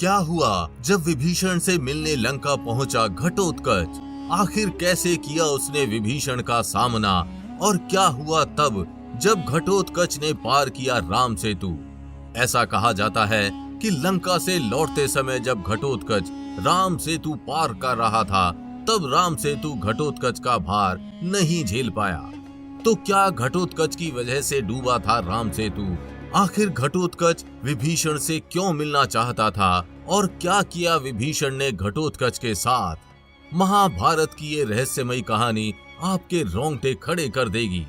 क्या हुआ जब विभीषण से मिलने लंका पहुंचा घटोत्कच? आखिर कैसे किया उसने विभीषण का सामना और क्या हुआ तब जब घटोत्कच ने पार किया राम सेतु? ऐसा कहा जाता है कि लंका से लौटते समय जब घटोत्कच राम सेतु पार कर रहा था तब राम सेतु घटोत्कच का भार नहीं झेल पाया। तो क्या घटोत्कच की वजह से डूबा था राम सेतु? आखिर घटोत्कच विभीषण से क्यों मिलना चाहता था और क्या किया विभीषण ने घटोत्कच के साथ? महाभारत की ये रहस्यमयी कहानी आपके रोंगटे खड़े कर देगी।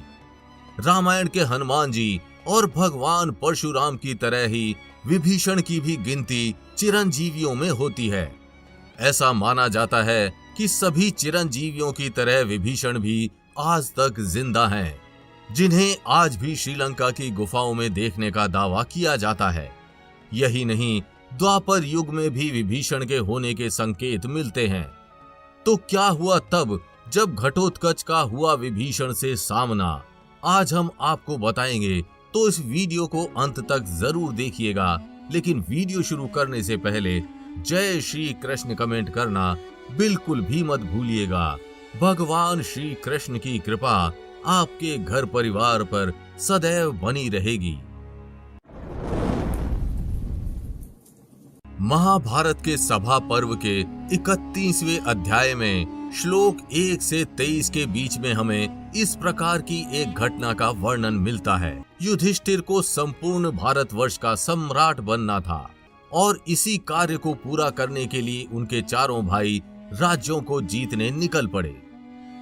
रामायण के हनुमान जी और भगवान परशुराम की तरह ही विभीषण की भी गिनती चिरंजीवियों में होती है। ऐसा माना जाता है कि सभी चिरंजीवियों की तरह विभीषण भी आज तक जिंदा हैं, जिन्हें आज भी श्रीलंका की गुफाओं में देखने का दावा किया जाता है। यही नहीं, द्वापर युग में भी विभीषण के होने के संकेत मिलते हैं। तो क्या हुआ तब जब घटोत्कच का हुआ विभीषण से सामना? आज हम आपको बताएंगे, तो इस वीडियो को अंत तक जरूर देखिएगा। लेकिन वीडियो शुरू करने से पहले जय श्री कृष्ण कमेंट करना बिल्कुल भी मत भूलिएगा। भगवान श्री कृष्ण की कृपा आपके घर परिवार पर सदैव बनी रहेगी। महाभारत के सभा पर्व के 31वें अध्याय में श्लोक 1 से 23 के बीच में हमें इस प्रकार की एक घटना का वर्णन मिलता है। युधिष्ठिर को संपूर्ण भारतवर्ष का सम्राट बनना था और इसी कार्य को पूरा करने के लिए उनके चारों भाई राज्यों को जीतने निकल पड़े।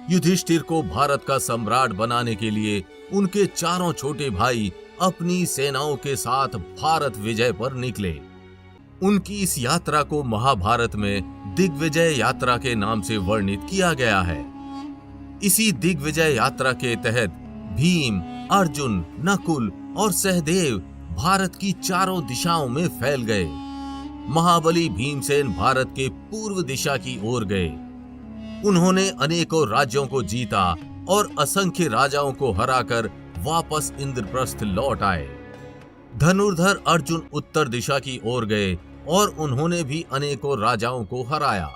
युधिष्ठिर को भारत का सम्राट बनाने के लिए उनके चारों छोटे भाई अपनी सेनाओं के साथ भारत विजय पर निकले। उनकी इस यात्रा को महाभारत में दिग्विजय यात्रा के नाम से वर्णित किया गया है। इसी दिग्विजय यात्रा के तहत भीम, अर्जुन, नकुल और सहदेव भारत की चारों दिशाओं में फैल गए। महाबली भीमसेन भारत के पूर्व दिशा की ओर गए। उन्होंने अनेकों राज्यों को जीता और असंख्य राजाओं को हराकर वापस इंद्रप्रस्थ लौट आए। धनुर्धर अर्जुन उत्तर दिशा की ओर गए और उन्होंने भी अनेकों राजाओं को हराया।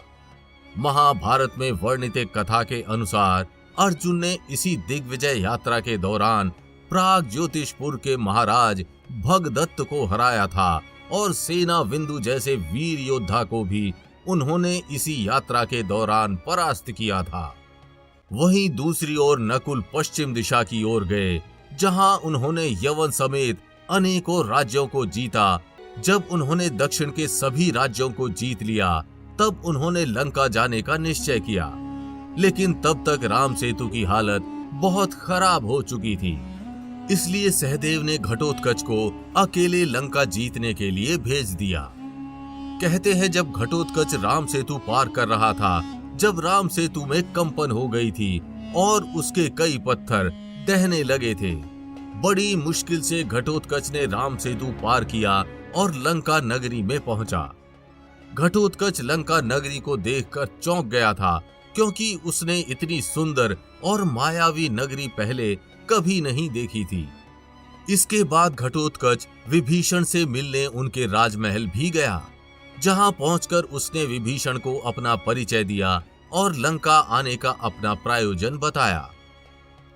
महाभारत में वर्णित कथा के अनुसार अर्जुन ने इसी दिग्विजय यात्रा के दौरान प्राग ज्योतिषपुर के महाराज भगदत्त को हराया था और सेना बिंदु जैसे वीर योद्धा को भी उन्होंने इसी यात्रा के दौरान परास्त किया था। वहीं दूसरी ओर नकुल पश्चिम दिशा की ओर गए, जहां उन्होंने यवन समेत अनेकों राज्यों को जीता। जब उन्होंने दक्षिण के सभी राज्यों को जीत लिया, तब उन्होंने लंका जाने का निश्चय किया। लेकिन तब तक राम सेतु की हालत बहुत खराब हो चुकी थी। इसलिए सहदेव ने घटोत्कच को अकेले लंका जीतने के लिए भेज दिया। कहते हैं जब घटोत्कच राम सेतु पार कर रहा था, जब राम सेतु में कंपन हो गई थी और उसके कई पत्थर दहने लगे थे। बड़ी मुश्किल से घटोत्कच ने राम सेतु पार किया और लंका नगरी में पहुंचा। घटोत्कच लंका नगरी को देखकर चौंक गया था, क्योंकि उसने इतनी सुंदर और मायावी नगरी पहले कभी नहीं देखी थी। इसके बाद घटोत्कच विभीषण से मिलने उनके राजमहल भी गया, जहां पहुंचकर उसने विभीषण को अपना परिचय दिया और लंका आने का अपना प्रायोजन बताया।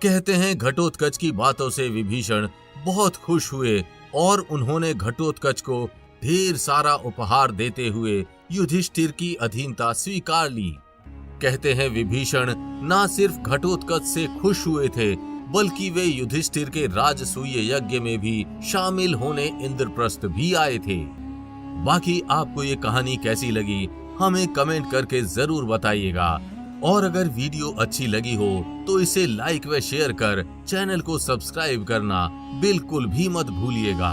कहते हैं घटोत्कच की बातों से विभीषण बहुत खुश हुए और उन्होंने घटोत्कच को ढेर सारा उपहार देते हुए युधिष्ठिर की अधीनता स्वीकार ली। कहते हैं विभीषण न सिर्फ घटोत्कच से खुश हुए थे, बल्कि वे युधिष्ठिर के राजसूय यज्ञ में भी शामिल होने इंद्रप्रस्थ भी आए थे। बाकी आपको ये कहानी कैसी लगी हमें कमेंट करके जरूर बताइएगा। और अगर वीडियो अच्छी लगी हो तो इसे लाइक व शेयर कर चैनल को सब्सक्राइब करना बिल्कुल भी मत भूलिएगा।